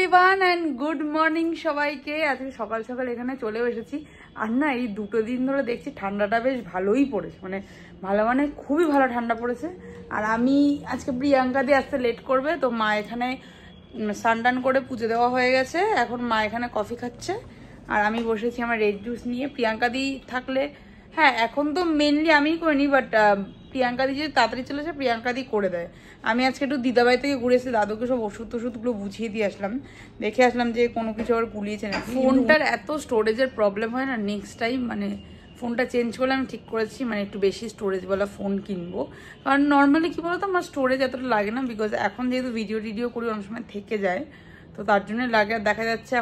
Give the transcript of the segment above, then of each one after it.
Everyone and good morning সবাইকে। আজকে সকাল সকাল এখানে চলেও এসেছি। আর না এই দুটো দিন ধরে দেখছি ঠান্ডাটা বেশ ভালোই পড়েছে, মানে খুবই ভালো ঠান্ডা পড়েছে। আর আমি আজকে প্রিয়াঙ্কা দিয়ে আসতে লেট করবে, তো মা এখানে স্নান করে পুজো দেওয়া হয়ে গেছে। এখন মা এখানে কফি খাচ্ছে আর আমি বসেছি আমার রেড জুস নিয়ে। প্রিয়াঙ্কা দি থাকলে, হ্যাঁ এখন তো মেনলি আমিই করিনি, বাট প্রিয়াঙ্কা দি যদি তাড়াতাড়ি চলে যায় প্রিয়াঙ্কা দি করে দেয়। আমি আজকে একটু দিদাবাড়ি থেকে ঘুরে এসে দাদুকে সব ওষুধগুলো বুঝিয়ে দিয়ে আসলাম, দেখে আসলাম যে কোনো কিছু আবার গুলিয়েছে না। ফোনটার এত স্টোরেজের প্রবলেম হয় না, নেক্সট টাইম ফোনটা চেঞ্জ করলে আমি ঠিক করেছি একটু বেশি স্টোরেজওয়ালা ফোন কিনবো। কারণ নর্মালি কী বলতো আমার স্টোরেজ এতটা লাগে না, বিকজ এখন যেহেতু ভিডিও করি অনেক সময় থেকে যায়, তো তার জন্য লাগে। আর দেখা যাচ্ছে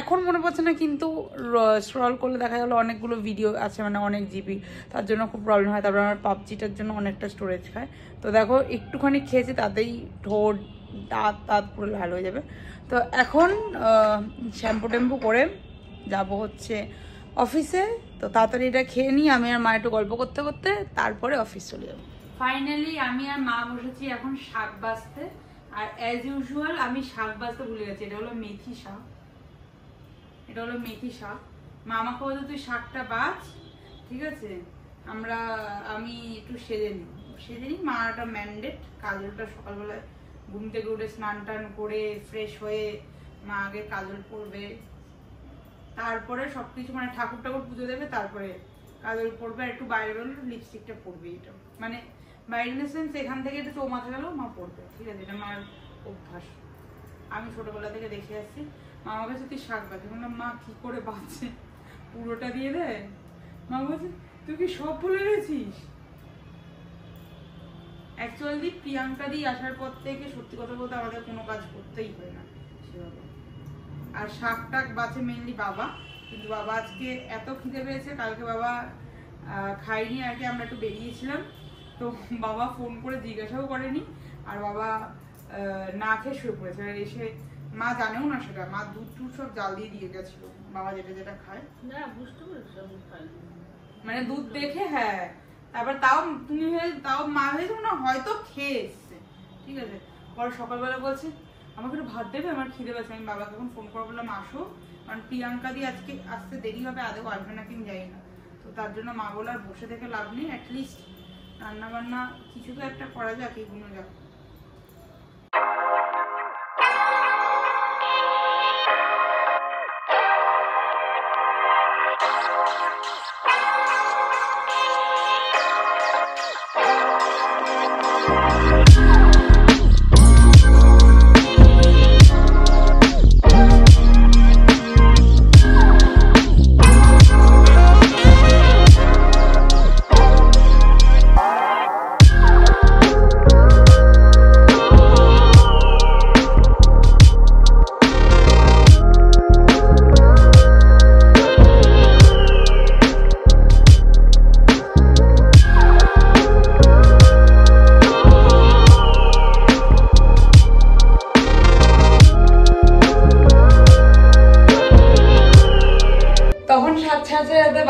এখন মনে পড়ছে না, কিন্তু স্ক্রল করলে দেখা গেলো অনেকগুলো ভিডিও আছে, অনেক জিবি, তার জন্য খুব প্রবলেম হয়। তারপর আমার পাবজিটার জন্য অনেকটা স্টোরেজ খায়। তো দেখো একটুখানি খেয়েছি তাতেই ঠোঁট দাঁত পুরো লাল হয়ে যাবে। তো এখন শ্যাম্পু করে যাব হচ্ছে অফিসে। তো তাড়াতাড়ি এটা খেয়ে নিই, আমি আর মা একটু গল্প করতে করতে তারপরে অফিস চলে যাবো। ফাইনালি আমি আর মা বসেছি এখন শাক বাছতে। আর অ্যাজ ইউজুয়াল আমি শাক বাছতে ভুলে গেছি। এটা হলো মেথি শাক। মা আমাকে বলতো তুই শাকটা বাছ, ঠিক আছে, আমি একটু সেজে নিই। মা একটা ম্যান্ডেট, কাজলটা সকালবেলায় ঘুম থেকে উঠে স্নান টান করে ফ্রেশ হয়ে মা আগে কাজল পরবে, তারপরে সবকিছু ঠাকুর পুজো দেবে, তারপরে কাজল পরবে, আর একটু বাইরে বেরোলে লিপস্টিকটা পরবে। এটা বাইরে সেন্স এখান থেকে একটু চৌমাথা গেলেও মা পড়বে, ঠিক আছে, এটা মার অভ্যাস, আমি ছোটবেলা থেকে দেখে আসছি। মা আমার কাছে তুই শাক বাঁচে, বললাম মা কি করে বাঁচছে, পুরোটা দিয়ে দেয়। মা বলছে তুই কি সব ভুলে গেছিস। অ্যাকচুয়ালি প্রিয়াঙ্কা দি আসার পর থেকে সত্যি কথা বলতে আমাদের কোনো কাজ করতেই হয় না সেভাবে। আর শাক টাক বাঁচে মেনলি বাবা, কিন্তু বাবা আজকে এত খিদে পেয়েছে, কালকে বাবা খাইনি আর কি, আমরা একটু বেরিয়েছিলাম, তো বাবা ফোন করে জিজ্ঞাসাও করেনি, আর বাবা না খেয়ে শুয়ে পড়েছে। আর এসে মা জানেও না সেটা, মা দুধ সব জাল দিয়ে গেছিল বাবা যেটা খায় না, বুঝতে পারছো দুধ দেখে, হ্যাঁ। তারপর তাও মা হয়েছে না হয়তো খেয়ে এসছে, ঠিক আছে। পরে সকালবেলা বলছে আমাকে একটু ভাত দেবে, আমার খিদে পেয়েছে। আমি বাবাকে এখন ফোন করে বললাম আসো, কারণ প্রিয়াঙ্কা দি আজকে আসতে দেরি হবে, আদৌ আসবে না কি যাই না। তো তার জন্য মা বলে আর বসে থেকে লাভ নেই, অ্যাটলিস্ট রান্না বান্না কিছু তো একটা করা যাক, এগুলো যাক।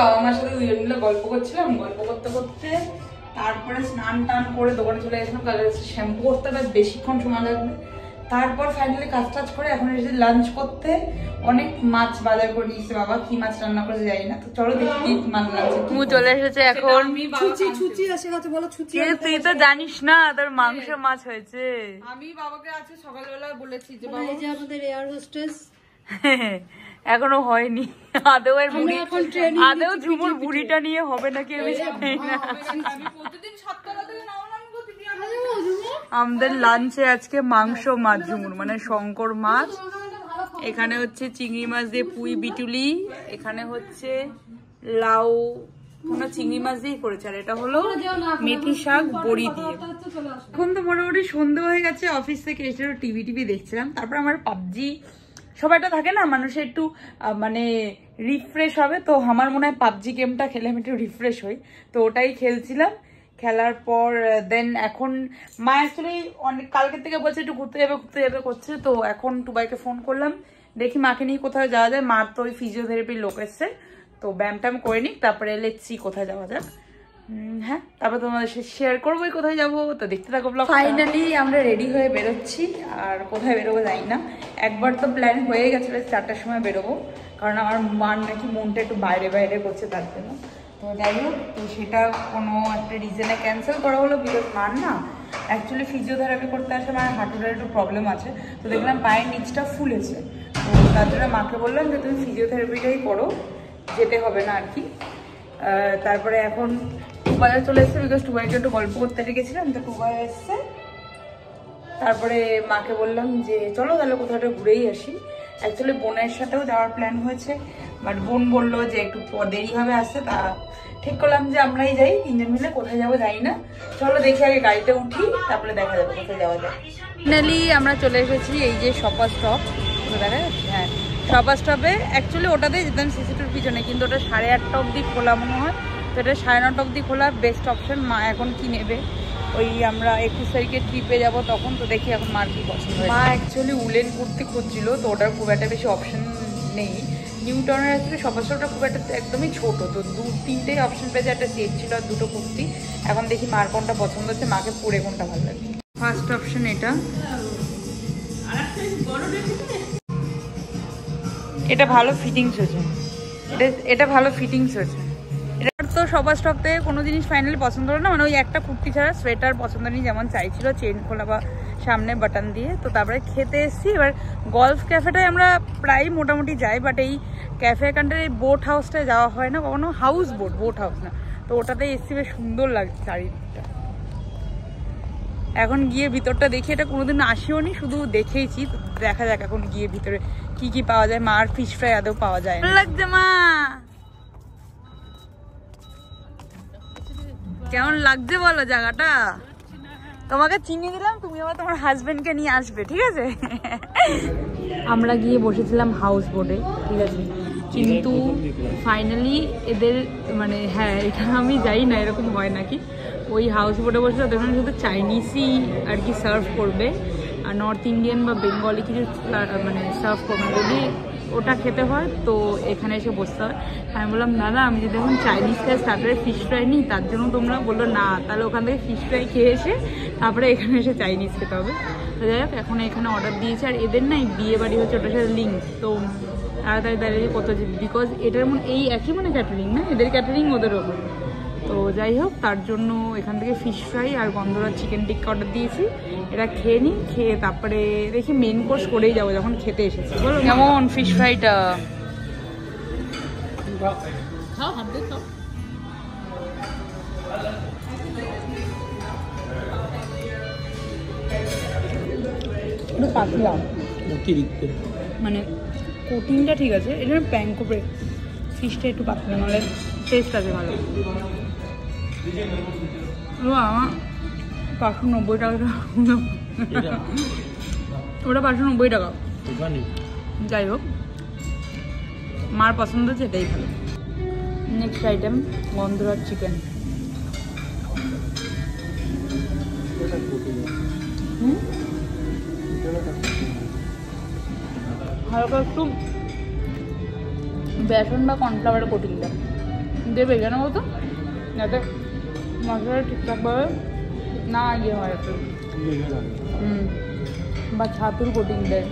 বাবা মার সাথে দুজন মিলে গল্প করছিলাম, গল্প করতে করতে তারপরে স্নান টান করে দোকানে চলে গেছিলাম। কালকে শ্যাম্পু করতে বেশিক্ষণ সময় লাগবে। তারপর ফাইনালি কাজ করে এখন এসে লাঞ্চ করতে। অনেক মাছ বাজার করে নিয়েছে বাবা, কি মাছ রান্না করেছে জানি না। তো চলো দেখি কি মাছ লাগছে। তুমি চলে এসেছে এখন, ছুচি এসে গেছে, বলো ছুচি। তুই তো জানিস না তোর মাংস মাছ হয়েছে। আমি বাবাকে আজকে সকালবেলা বলেছি যে বাবা এই যে আমাদের এয়ার হোস্টেস এখনো হয়নি আদৌ, আদৌ ঝুমুর বুড়িটা নিয়ে হবে নাকি আমি জানি না। আমাদের লাঞ্চে আজকে মাংস মাছ ঝুমুর, শঙ্কর মাছ। এখানে হচ্ছে চিংড়ি মাছ দিয়ে পুঁই বিটুলি, এখানে হচ্ছে লাউ চিংড়ি মাছ দিয়েই করেছে, আর এটা হলো মেথি শাক বড়ি দিয়ে। এখন তো মোটামুটি সন্ধ্যে হয়ে গেছে, অফিস থেকে এসে টিভি দেখছিলাম। তারপর আমার পাবজি সবাইটা থাকে না, মানুষের একটু রিফ্রেশ হবে, তো আমার মনে হয় পাবজি গেমটা খেলে আমি একটু রিফ্রেশ হই, তো ওটাই খেলছিলাম। খেলার পর দেন এখন মা অ্যাকচুয়ালি কালকের থেকে বলছে একটু ঘুরতে যাবে করছে, তো এখন টুবাইকে ফোন করলাম, দেখি মাকে নিয়ে কোথায় যাওয়া যায়। মার তো ওই ফিজিওথেরাপির লোক এসছে, তো ব্যায়াম ট্যাম করে নিক, তারপরে লেটস সি কোথায় যাওয়া যাক। হ্যাঁ, তারপর তোমাদের সাথে শেয়ার করবোই কোথায় যাবো, তো দেখতে থাকো ব্লগ। ফাইনালি আমরা রেডি হয়ে বেরোচ্ছি, আর কোথায় বেরোবো জানি না। একবার তো প্ল্যান হয়ে গেছিলো 4টার সময় বেরোবো, কারণ আমার মার নাকি মনটা একটু বাইরে বাইরে করছে, তার জন্য। তো যাই হোক, তো সেটা কোনো একটা রিজনে ক্যান্সেল করা হলো, বিকজ মার না অ্যাকচুয়ালি ফিজিওথেরাপি করতে আসে, মানে হাঁটুটার একটু প্রবলেম আছে। তো দেখলাম পায়ের নিচটা ফুলেছে, তো তার জন্য মাকে বললাম যে তুমি ফিজিওথেরাপিটাই করো, যেতে হবে না আর কি। তারপরে এখন টুবাইয়া চলে এসছে, বিকজ টুবাইকে একটু গল্প করতে রেখেছিলাম, তো টুবাইয়া এসছে। তারপরে মাকে বললাম যে চলো তাহলে কোথাও একটা ঘুরেই আসি। অ্যাকচুয়ালি বোনের সাথেও যাওয়ার প্ল্যান হয়েছে, বাট বোন বললো যে একটু দেরি হবে আসতে, তা ঠিক করলাম যে আমরাই যাই, 3জন মিলে। কোথায় যাবো জানি না, চলো দেখি আগে গাড়িতে উঠি, তারপরে দেখা যাবে কোথায় যাওয়া যায়। ফাইনালি আমরা চলে এসেছি এই যে শপার স্টপ, দেখা যাচ্ছে? হ্যাঁ, শপার স্টপে। অ্যাকচুয়ালি ওটাতেই যেতাম সিসিটিভির পিছনে, কিন্তু ওটা 8:30 অবধি খোলা মনে হয়, তো এটা 9:30 অবধি খোলা বেস্ট অপশন। মা এখন কি নেবে, ওই আমরা 21 তারিখে ট্রিপে যাবো তখন, তো দেখি এখন মার কি পছন্দ হয়। মা অ্যাকচুয়ালি উলেন কুর্তি খুঁজছিল, তো ওটার খুব একটা বেশি অপশন নেই। নিউ টাউনের অ্যাকচুয়ালি শপার স্টপটা খুব একটা একদমই ছোট, তো 2-3টেই অপশন পেয়েছে, একটা সেট ছিল আর 2টো কুর্তি। এখন দেখি মার কোনটা পছন্দ হচ্ছে, মাকে পরে কোনটা ভালো লাগে। ফার্স্ট অপশন এটা, এটা ভালো ফিটিংস হয়েছে, এটা ভালো ফিটিংস হয়েছে। এটার তো শপার স্টপ থেকে কোনো জিনিস ফাইনালি পছন্দ হলো না, মানে ওই একটা কুর্তি ছাড়া সোয়েটার পছন্দ নেই, যেমন চাইছিল চেন খোলা বা সামনে বাটন দিয়ে। তো তারপরে খেতে এসেছি। এবার গলফ ক্যাফেটায় আমরা প্রায় মোটামুটি যাই, বাট এই ক্যাফে কান্টার এই বোট হাউসটায় যাওয়া হয় না কখনো, হাউস বোট হাউস না। তো ওটাতে এসেছি, বেশ সুন্দর লাগছে চারিদিকটা। এখন গিয়ে ভিতরটা দেখি, এটা কোনোদিন আসিও নি, শুধু দেখেইছি। দেখা যাক এখন গিয়ে ভিতরে কি কি পাওয়া যায়। মা আর ফিশ ফ্রাই আদৌ পাওয়া যায় না। লাগছে মা, কেমন লাগছে বলো জায়গাটা? তোমাকে চিনিয়ে দিলাম, তুমি আবার তোমার হাজবেন্ডকে নিয়ে আসবে, ঠিক আছে? আমরা গিয়ে বসেছিলাম হাউস বোটে, ঠিক আছে, কিন্তু ফাইনালি এদের মানে হ্যাঁ, এটা আমি জানি না এরকম হয় নাকি। ওই হাউস বোটে বসে ওদের শুধু চাইনিজই আর কি সার্ভ করবে, আর নর্থ ইন্ডিয়ান বা বেঙ্গলি কিছু মানে সার্ভ করবে। যদি ওটা খেতে হয় তো এখানে এসে বসতে হয়। আমি বললাম দাদা, আমি যদি এখন চাইনিজ খাই, স্টার্টারে ফিশ ফ্রাই নিই, তার জন্য তোমরা বললো না, তাহলে ওখান থেকে ফিশ ফ্রাই খেয়ে এসে তারপরে এখানে এসে চাইনিজ খেতে হবে। তো যাই হোক, এখন এখানে অর্ডার দিয়েছে। আর এদের না বিয়ে বাড়ি হচ্ছে, ওটার সাথে লিঙ্ক, তো তাড়াতাড়ি দাঁড়িয়ে কত, বিকজ এটার মনে এই একই মানে ক্যাটারিং না, এদের ক্যাটারিং ওদের ওপর। তো যাই হোক, তার জন্য এখান থেকে ফিশ ফ্রাই আর গন্ধরাজ চিকেন টিক্কা অর্ডার দিয়েছি। এটা খেয়ে নিই, খেয়ে তারপরে দেখি মেন কোর্স করেই যাবো যখন খেতে এসেছি। বলো কেমন ফিশ ফ্রাইটা? একটু পাতলা, মানে কোটিংটা ঠিক আছে, এটা প্যাঙ্কো ফিশটা একটু পাতলা, নাহলে টেস্ট আছে ভালো। আমার 590 টাকা, ওটা 590 টাকা। যাই হোক, মার পছন্দ হচ্ছে, এটাই ভালো। নেক্সট আইটেম গন্ধরাজ চিকেন। হালকা একটু বেসন বা কর্নফ্লাওয়ারের কোটিং দেবে কেন বলতো, যাতে মশলাটা ঠিকঠাকভাবে না ইয়ে হয় একটু, বা ছাতুর কোটিং দেয়।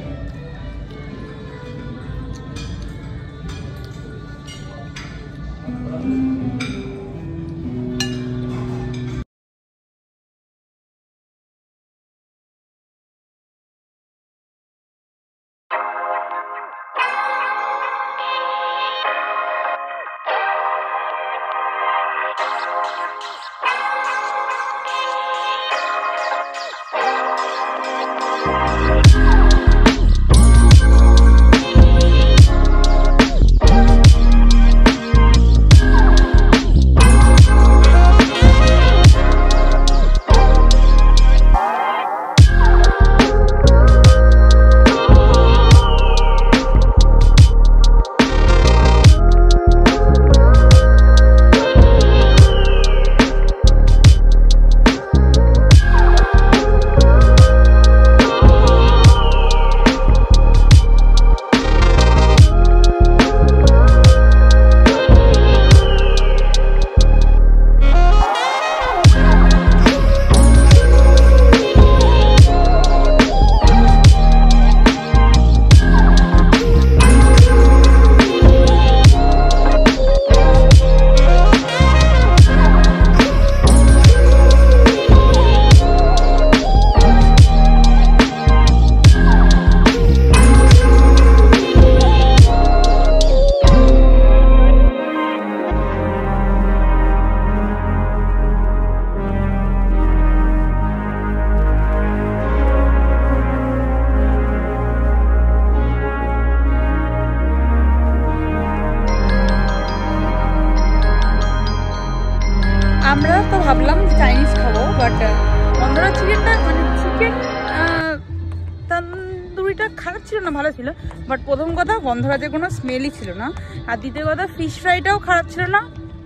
ভালো ছিল, বাট প্রথম কথা গন্ধরাজের কোনো স্মেলই ছিল না। আর দ্বিতীয় কথা ফিশ ফ্রাইটাও খারাপ ছিল না,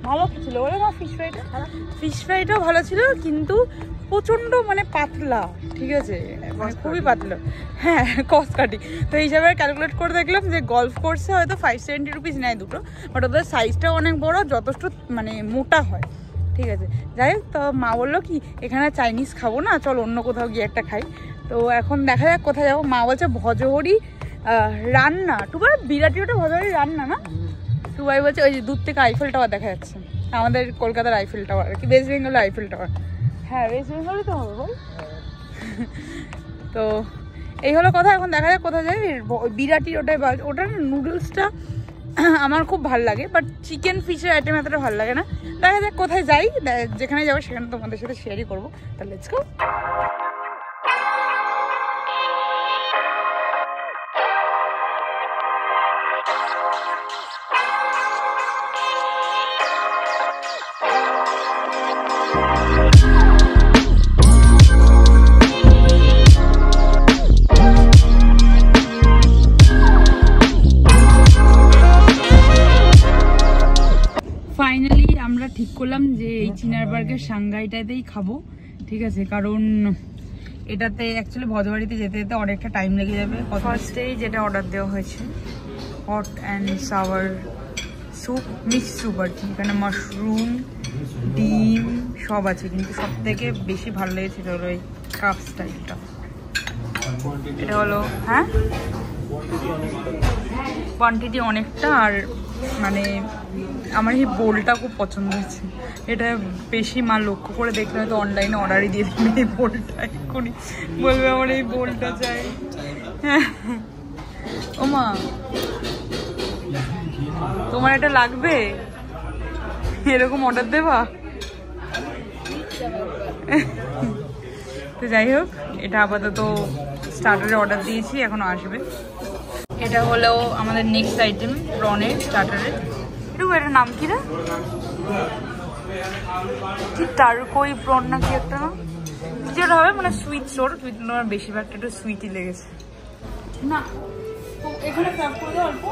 ভালো ছিল বলে না। ফিশ ফ্রাইটাও ভালো ছিল, কিন্তু প্রচণ্ড মানে পাতলা, ঠিক আছে, মানে খুবই পাতলা। হ্যাঁ, কস্ট কাটি। তো এই হিসাবে ক্যালকুলেট করে দেখলাম যে গলফ কোর্সে হয়তো 570 রুপিস নেয় দুটো, বাট ওদের সাইজটাও অনেক বড়, যথেষ্ট মানে মোটা হয়, ঠিক আছে। যাই হোক, তো মা বললো কি এখানে চাইনিজ খাবো না, চল অন্য কোথাও গিয়ে একটা খাই। তো এখন দেখা যাক কোথায় যাবো। মা বলছে ভজহরি রান্না, টুবার বিরাটি ওটা ভজহরি রান্না না। টুবাই বলছে ওই যে দূর থেকে আইফেল টাওয়ার দেখা যাচ্ছে, আমাদের কলকাতার আইফেল টাওয়ার আর কি, ওয়েস্ট বেঙ্গলের আইফেল টাওয়ার। হ্যাঁ, ওয়েস্ট বেঙ্গলই তো হবে বল। তো এই হলো কথা, এখন দেখা যাক কোথায় যাই। বিরাটি ওটাই, ওটার নুডলসটা আমার খুব ভালো লাগে, বাট চিকেন ফিশের আইটেম এতটা ভালো লাগে না। দেখা যাক কোথায় যাই, যেখানে যাবো সেখানে তোমাদের সাথে শেয়ারই করবো। তাহলে লেটস গো। ফাইনালি আমরা ঠিক করলাম যে এই চিনার পার্কের সাংঘাইটাতেই খাবো, ঠিক আছে, কারণ এটাতে অ্যাকচুয়ালি ভজবাড়িতে যেতে যেতে অনেকটা টাইম লেগে যাবে। ফার্স্টেই যেটা অর্ডার দেওয়া হয়েছে hot and sour soup, mix soup আর কি, এখানে মাশরুম ডিম সব আছে, কিন্তু সব থেকে বেশি ভালো লেগেছে হলো এই কাপ স্টাইলটা। এটা হলো, হ্যাঁ কোয়ান্টিটি অনেকটা, আর মানে আমার এই বোলটা খুব পছন্দ হয়েছে। এটা বেশি মা লক্ষ্য করে দেখলে হয়তো অনলাইনে অর্ডারই দিয়ে দেবে এই বোলটা, এক্ষুনি বলবে আমার এই বোলটা চাই। হ্যাঁ ও মা, তোমার এটা লাগবে, এরকম অর্ডার দেবা? তো যাই হোক, এটা আপাতত স্টার্টারে অর্ডার দিয়েছি, এখনো আসবে। এটা হলো আমাদের নেক্সট আইটেম প্রনের স্টার্টারে। এটার নাম কি রে, কি টারকোই প্রন না কি একটা, না যেটা হবে মানে সুইট সোর, সুইট আমার বেশিরভাগটা একটু সুইটই লেগেছে না। তো এখানে সার্ভ করে দাও, অল্প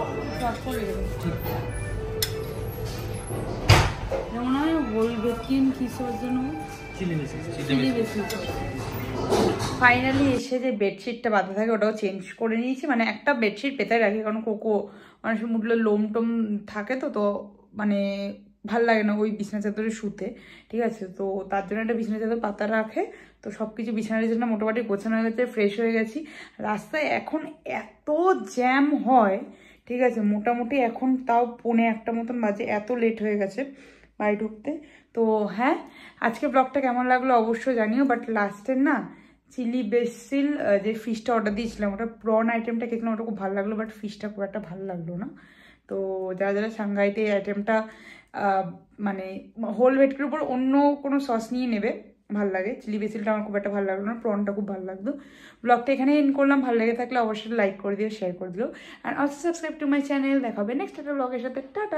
সার্ভটা লেগে যাবে। যেমন আমি বলবো কিসের জন্য চিলি বেশি। ফাইনালি এসে যে বেডশিটটা বাঁধা থাকে ওটাও চেঞ্জ করে নিয়েছি, মানে একটা বেডশিট পেতে রাখি, কারণ কোকো অনেক সময় উঠলে লোম টোম থাকে, তো মানে ভাল লাগে না ওই বিছানা চাদরে শুতে, ঠিক আছে। তো তার জন্য একটা বিছানা চাদর পাতা রাখে। তো সব কিছু বিছানার জন্য মোটামুটি গোছানো হয়ে গেছে, ফ্রেশ হয়ে গেছি। রাস্তায় এখন এত জ্যাম হয়, ঠিক আছে, মোটামুটি এখন তাও 1:45 মতন বাজে, এত লেট হয়ে গেছে বাড়ি ঢুকতে। তো হ্যাঁ, আজকে ব্লগটা কেমন লাগলো অবশ্যই জানিও, বাট লাস্টের না চিলি বেসিল যে ফিশটা অর্ডার দিয়েছিলাম, ওটা প্রন আইটেমটা খেয়েছিলাম, ওটা খুব ভালো লাগলো, বাট ফিশটা খুব একটা ভালো লাগলো না। তো যারা যারা সাংঘাইতে এই আইটেমটা মানে হোল ভেটকির উপর অন্য কোনো সস নিয়ে নেবে, ভালো লাগে। চিলি বেসিলটা আমার খুব একটা ভালো লাগলো না, প্রনটা খুব ভালো লাগলো। ব্লগটা এখানে এন্ড করলাম, ভালো লেগে থাকলে অবশ্যই লাইক করে দিও, শেয়ার করে দিও, and also subscribe to my channel. দেখা হবে নেক্সট একটা ব্লগের সাথে। টাটা।